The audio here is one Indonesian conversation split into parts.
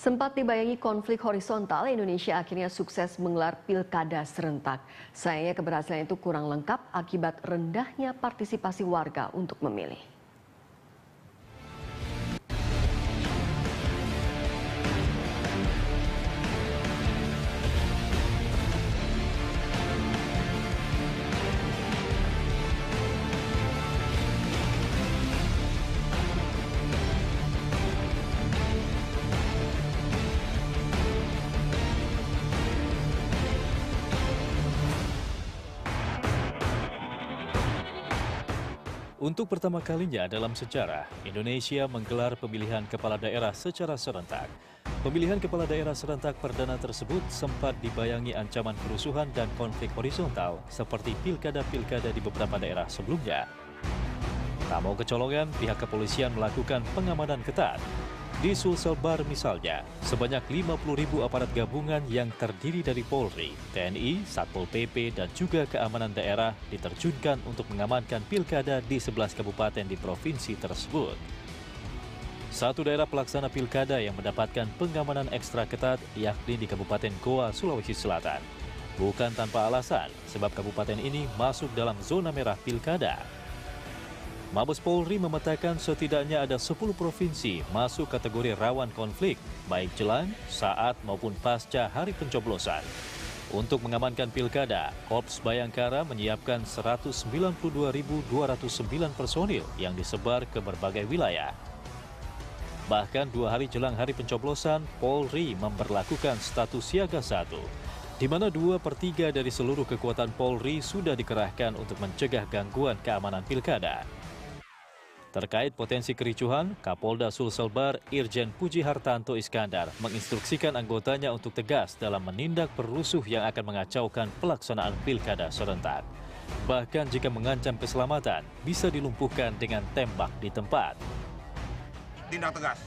Sempat dibayangi konflik horizontal, Indonesia akhirnya sukses menggelar pilkada serentak. Sayangnya keberhasilan itu kurang lengkap akibat rendahnya partisipasi warga untuk memilih. Untuk pertama kalinya dalam sejarah, Indonesia menggelar pemilihan kepala daerah secara serentak. Pemilihan kepala daerah serentak perdana tersebut sempat dibayangi ancaman kerusuhan dan konflik horizontal seperti pilkada-pilkada di beberapa daerah sebelumnya. Tak mau kecolongan, pihak kepolisian melakukan pengamanan ketat. Di Sulsel Bar misalnya, sebanyak 50.000 aparat gabungan yang terdiri dari Polri, TNI, Satpol PP, dan juga keamanan daerah diterjunkan untuk mengamankan pilkada di 11 kabupaten di provinsi tersebut. Satu daerah pelaksana pilkada yang mendapatkan pengamanan ekstra ketat yakni di Kabupaten Goa, Sulawesi Selatan. Bukan tanpa alasan, sebab kabupaten ini masuk dalam zona merah pilkada. Mabes Polri memetakan setidaknya ada 10 provinsi masuk kategori rawan konflik, baik jelang, saat maupun pasca hari pencoblosan. Untuk mengamankan pilkada, Korps Bayangkara menyiapkan 192.209 personil yang disebar ke berbagai wilayah. Bahkan 2 hari jelang hari pencoblosan, Polri memberlakukan status siaga 1, di mana 2/3 dari seluruh kekuatan Polri sudah dikerahkan untuk mencegah gangguan keamanan pilkada. Terkait potensi kericuhan, Kapolda Sulsel Bar Irjen Puji Hartanto Iskandar menginstruksikan anggotanya untuk tegas dalam menindak perusuh yang akan mengacaukan pelaksanaan pilkada serentak. Bahkan jika mengancam keselamatan, bisa dilumpuhkan dengan tembak di tempat. Tindak tegas.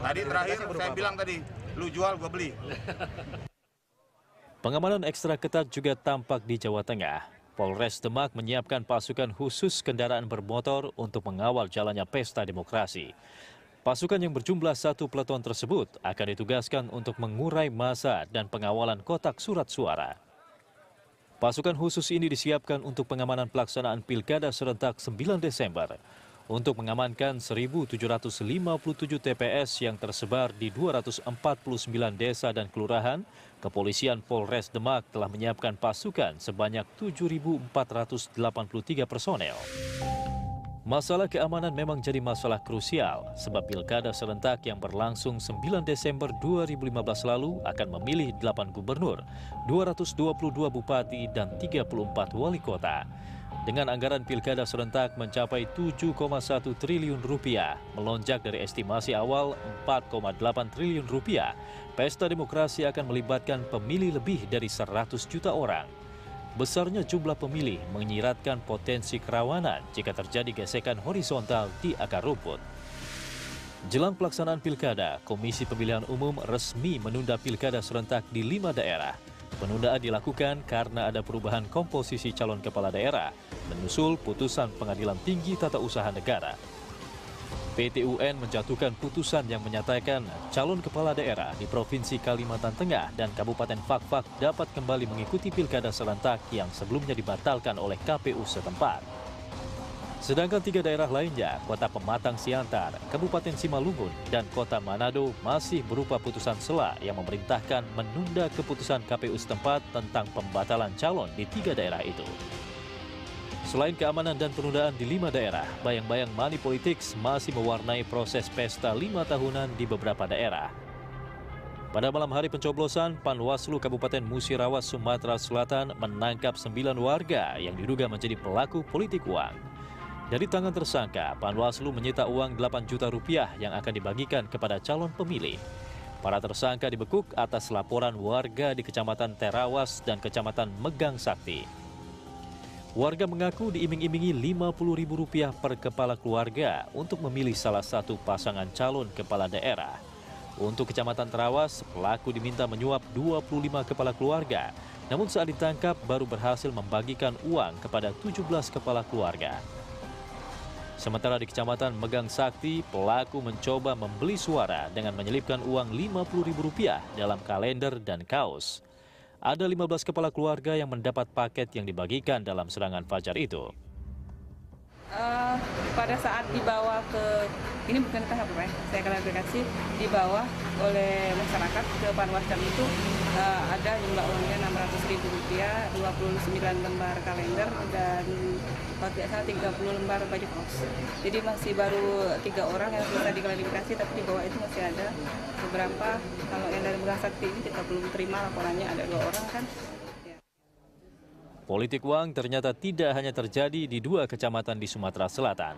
Tadi terakhir saya bilang tadi, lu jual gua beli. Pengamanan ekstra ketat juga tampak di Jawa Tengah. Polres Demak menyiapkan pasukan khusus kendaraan bermotor untuk mengawal jalannya pesta demokrasi. Pasukan yang berjumlah 1 peleton tersebut akan ditugaskan untuk mengurai massa dan pengawalan kotak surat suara. Pasukan khusus ini disiapkan untuk pengamanan pelaksanaan Pilkada serentak 9 Desember. Untuk mengamankan 1.757 TPS yang tersebar di 249 desa dan kelurahan, Kepolisian Polres Demak telah menyiapkan pasukan sebanyak 7.483 personel. Masalah keamanan memang jadi masalah krusial, sebab pilkada serentak yang berlangsung 9 Desember 2015 lalu akan memilih 8 gubernur, 222 bupati, dan 34 wali kota. Dengan anggaran pilkada serentak mencapai 7,1 triliun rupiah, melonjak dari estimasi awal 4,8 triliun rupiah, pesta demokrasi akan melibatkan pemilih lebih dari 100 juta orang. Besarnya jumlah pemilih menyiratkan potensi kerawanan jika terjadi gesekan horizontal di akar rumput. Jelang pelaksanaan pilkada, Komisi Pemilihan Umum resmi menunda pilkada serentak di 5 daerah. Penundaan dilakukan karena ada perubahan komposisi calon kepala daerah, menyusul putusan Pengadilan Tinggi Tata Usaha Negara. PT UN menjatuhkan putusan yang menyatakan calon kepala daerah di Provinsi Kalimantan Tengah dan Kabupaten Fakfak dapat kembali mengikuti pilkada serentak yang sebelumnya dibatalkan oleh KPU setempat. Sedangkan 3 daerah lainnya, Kota Pematang Siantar, Kabupaten Simalungun, dan Kota Manado masih berupa putusan sela yang memerintahkan menunda keputusan KPU setempat tentang pembatalan calon di 3 daerah itu. Selain keamanan dan penundaan di 5 daerah, bayang-bayang money politics masih mewarnai proses pesta 5 tahunan di beberapa daerah. Pada malam hari pencoblosan, Panwaslu Kabupaten Musirawas, Sumatera Selatan menangkap 9 warga yang diduga menjadi pelaku politik uang. Dari tangan tersangka, Panwaslu menyita uang 8 juta rupiah yang akan dibagikan kepada calon pemilih. Para tersangka dibekuk atas laporan warga di Kecamatan Terawas dan Kecamatan Megang Sakti. Warga mengaku diiming-imingi Rp50.000 per kepala keluarga untuk memilih salah satu pasangan calon kepala daerah. Untuk Kecamatan Terawas, pelaku diminta menyuap 25 kepala keluarga, namun saat ditangkap baru berhasil membagikan uang kepada 17 kepala keluarga. Sementara di Kecamatan Megang Sakti, pelaku mencoba membeli suara dengan menyelipkan uang Rp50.000 dalam kalender dan kaos. Ada 15 kepala keluarga yang mendapat paket yang dibagikan dalam serangan fajar itu. Pada saat dibawa ke, ini bukan tahap ya, saya klarifikasi, dibawa oleh masyarakat ke Panwascam itu ada jumlah uangnya Rp600.000, 29 lembar kalender dan kalau tidak salah 30 lembar baju kos. Jadi masih baru 3 orang yang sudah diklarifikasi, tapi di bawah itu masih ada beberapa. Kalau yang dari Megang Sakti ini kita belum terima laporannya, ada 2 orang kan. Politik uang ternyata tidak hanya terjadi di 2 kecamatan di Sumatera Selatan.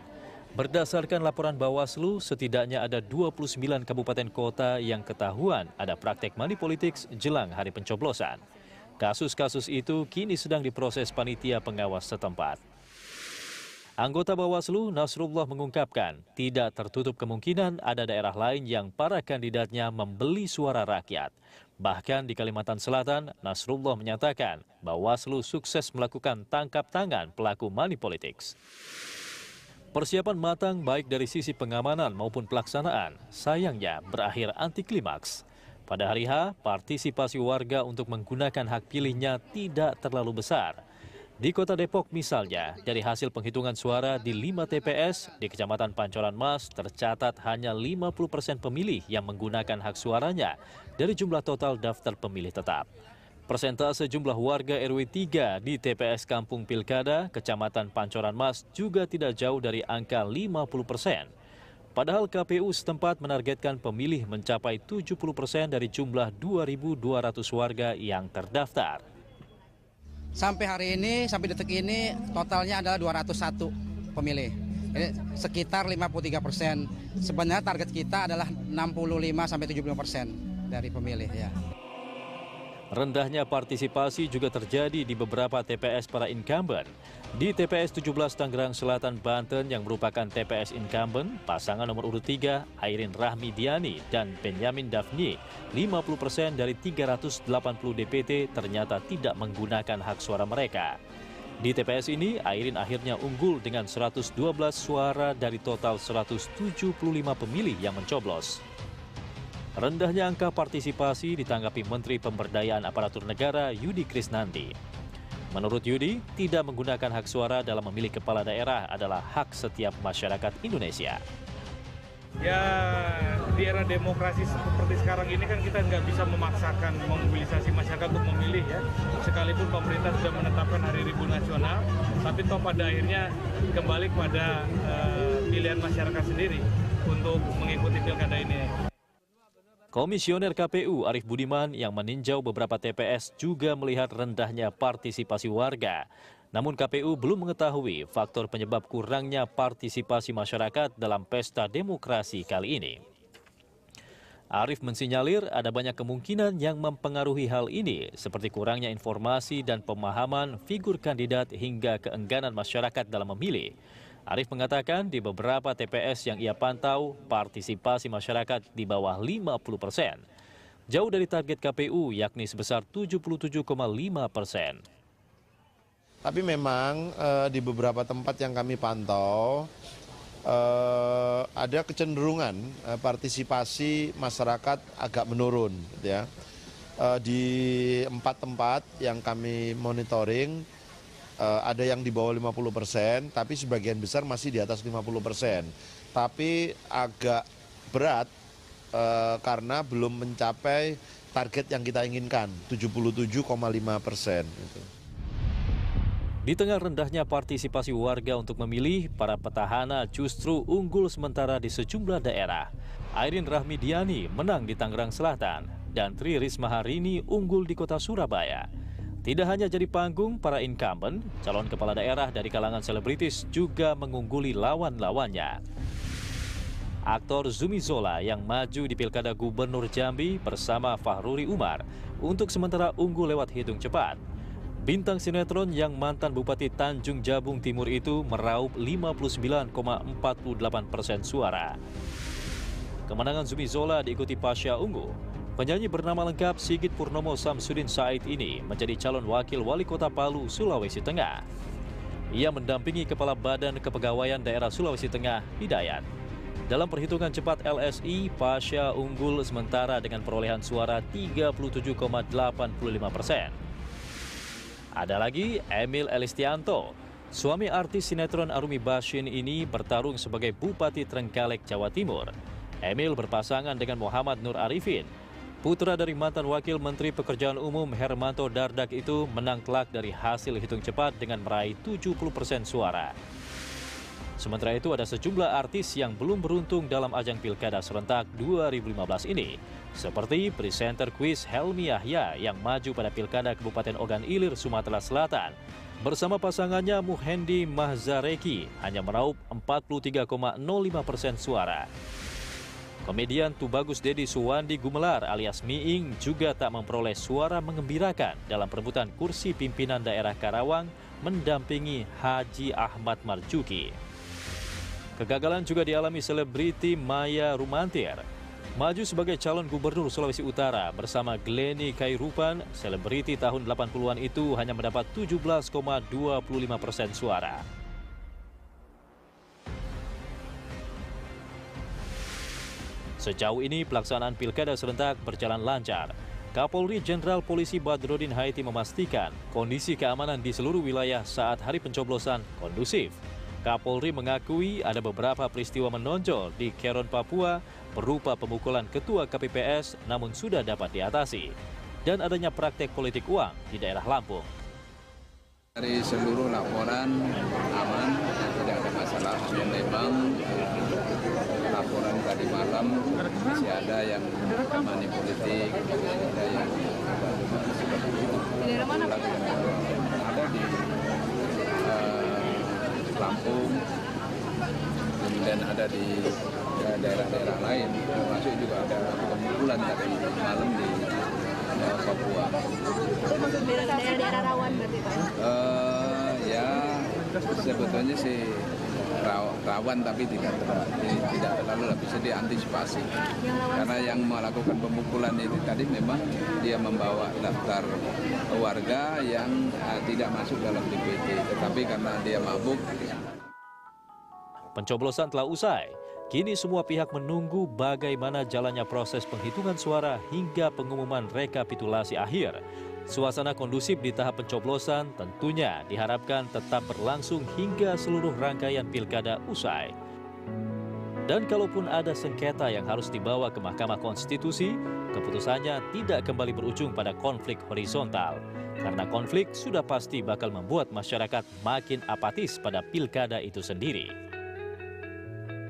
Berdasarkan laporan Bawaslu, setidaknya ada 29 kabupaten kota yang ketahuan ada praktek money politics jelang hari pencoblosan. Kasus-kasus itu kini sedang diproses panitia pengawas setempat. Anggota Bawaslu Nasrullah mengungkapkan tidak tertutup kemungkinan ada daerah lain yang para kandidatnya membeli suara rakyat. Bahkan di Kalimantan Selatan, Nasrullah menyatakan Bawaslu sukses melakukan tangkap tangan pelaku money politics. Persiapan matang baik dari sisi pengamanan maupun pelaksanaan, sayangnya berakhir anti klimaks. Pada hari H, partisipasi warga untuk menggunakan hak pilihnya tidak terlalu besar. Di Kota Depok misalnya, dari hasil penghitungan suara di 5 TPS di Kecamatan Pancoran Mas tercatat hanya 50% pemilih yang menggunakan hak suaranya dari jumlah total daftar pemilih tetap. Persentase jumlah warga RW 3 di TPS Kampung Pilkada, Kecamatan Pancoran Mas juga tidak jauh dari angka 50%. Padahal KPU setempat menargetkan pemilih mencapai 70% dari jumlah 2.200 warga yang terdaftar. Sampai hari ini, sampai detik ini, totalnya adalah 201 pemilih. Jadi sekitar 53%. Sebenarnya target kita adalah 65-75% dari pemilih ya. Rendahnya partisipasi juga terjadi di beberapa TPS para incumbent. Di TPS 17 Tangerang Selatan, Banten yang merupakan TPS incumbent, pasangan nomor urut 3, Airin Rahmidiani dan Benyamin Dafni, 50% dari 380 DPT ternyata tidak menggunakan hak suara mereka. Di TPS ini, Airin akhirnya unggul dengan 112 suara dari total 175 pemilih yang mencoblos. Rendahnya angka partisipasi ditanggapi Menteri Pemberdayaan Aparatur Negara Yudi Krisnandi. Menurut Yudi, tidak menggunakan hak suara dalam memilih kepala daerah adalah hak setiap masyarakat Indonesia. Ya, di era demokrasi seperti sekarang ini kan kita nggak bisa memaksakan memobilisasi masyarakat untuk memilih ya. Sekalipun pemerintah sudah menetapkan Hari Ribut Nasional, tapi toh pada akhirnya kembali pada pilihan masyarakat sendiri untuk mengikuti pilkada ini. Komisioner KPU Arief Budiman yang meninjau beberapa TPS juga melihat rendahnya partisipasi warga. Namun KPU belum mengetahui faktor penyebab kurangnya partisipasi masyarakat dalam pesta demokrasi kali ini. Arief mensinyalir ada banyak kemungkinan yang mempengaruhi hal ini, seperti kurangnya informasi dan pemahaman figur kandidat hingga keengganan masyarakat dalam memilih. Arief mengatakan di beberapa TPS yang ia pantau, partisipasi masyarakat di bawah 50%. Jauh dari target KPU yakni sebesar 77,5%. Tapi memang di beberapa tempat yang kami pantau, ada kecenderungan partisipasi masyarakat agak menurun. Ya. Di 4 tempat yang kami monitoring, ada yang di bawah 50%, tapi sebagian besar masih di atas 50%. Tapi agak berat karena belum mencapai target yang kita inginkan, 77,5%. Di tengah rendahnya partisipasi warga untuk memilih, para petahana justru unggul sementara di sejumlah daerah. Airin Rahmidiani menang di Tangerang Selatan dan Tri Risma Harini unggul di kota Surabaya. Tidak hanya jadi panggung para incumbent, calon kepala daerah dari kalangan selebritis juga mengungguli lawan-lawannya. Aktor Zumi Zola yang maju di Pilkada Gubernur Jambi bersama Fahruri Umar untuk sementara unggul lewat hitung cepat. Bintang sinetron yang mantan Bupati Tanjung Jabung Timur itu meraup 59,48% suara. Kemenangan Zumi Zola diikuti Pasha Ungu. Penyanyi bernama lengkap Sigit Purnomo Samsudin Said ini menjadi calon wakil wali kota Palu, Sulawesi Tengah. Ia mendampingi Kepala Badan Kepegawaian Daerah Sulawesi Tengah, Hidayat. Dalam perhitungan cepat LSI, Pasha unggul sementara dengan perolehan suara 37,85%. Ada lagi Emil Elistianto. Suami artis sinetron Arumi Bashin ini bertarung sebagai Bupati Trenggalek, Jawa Timur. Emil berpasangan dengan Muhammad Nur Arifin. Putra dari mantan Wakil Menteri Pekerjaan Umum Hermanto Dardak itu menang telak dari hasil hitung cepat dengan meraih 70% suara. Sementara itu ada sejumlah artis yang belum beruntung dalam ajang Pilkada Serentak 2015 ini. Seperti presenter kuis Helmi Yahya yang maju pada Pilkada Kabupaten Ogan Ilir, Sumatera Selatan. Bersama pasangannya Muhendi Mahzareki hanya meraup 43,05% suara. Komedian Tubagus Dedi Suwandi Gumelar alias Miing juga tak memperoleh suara mengembirakan dalam perebutan kursi pimpinan daerah Karawang mendampingi Haji Ahmad Marzuki. Kegagalan juga dialami selebriti Maya Rumantir. Maju sebagai calon gubernur Sulawesi Utara bersama Glenny Kairupan, selebriti tahun 80-an itu hanya mendapat 17,25% suara. Sejauh ini pelaksanaan Pilkada Serentak berjalan lancar. Kapolri Jenderal Polisi Badrodin Haiti memastikan kondisi keamanan di seluruh wilayah saat hari pencoblosan kondusif. Kapolri mengakui ada beberapa peristiwa menonjol di Keron, Papua berupa pemukulan ketua KPPS namun sudah dapat diatasi. Dan adanya praktek politik uang di daerah Lampung. Dari seluruh laporan aman, tidak ada masalah. Memang laporan tadi malam masih ada yang money politik, ada yang ada di Lampung, kemudian ada di daerah-daerah lain, termasuk juga ada pemukulan tadi malam di Papua. Daerah-daerah rawan berarti Pak? Ya sebetulnya sih rawan tapi tidak terlalu bisa diantisipasi. Karena yang melakukan pemukulan itu tadi memang dia membawa daftar warga yang tidak masuk dalam DPT, tetapi karena dia mabuk. Pencoblosan telah usai. Kini semua pihak menunggu bagaimana jalannya proses penghitungan suara hingga pengumuman rekapitulasi akhir. Suasana kondusif di tahap pencoblosan tentunya diharapkan tetap berlangsung hingga seluruh rangkaian pilkada usai. Dan kalaupun ada sengketa yang harus dibawa ke Mahkamah Konstitusi, keputusannya tidak kembali berujung pada konflik horizontal. Karena konflik sudah pasti bakal membuat masyarakat makin apatis pada pilkada itu sendiri.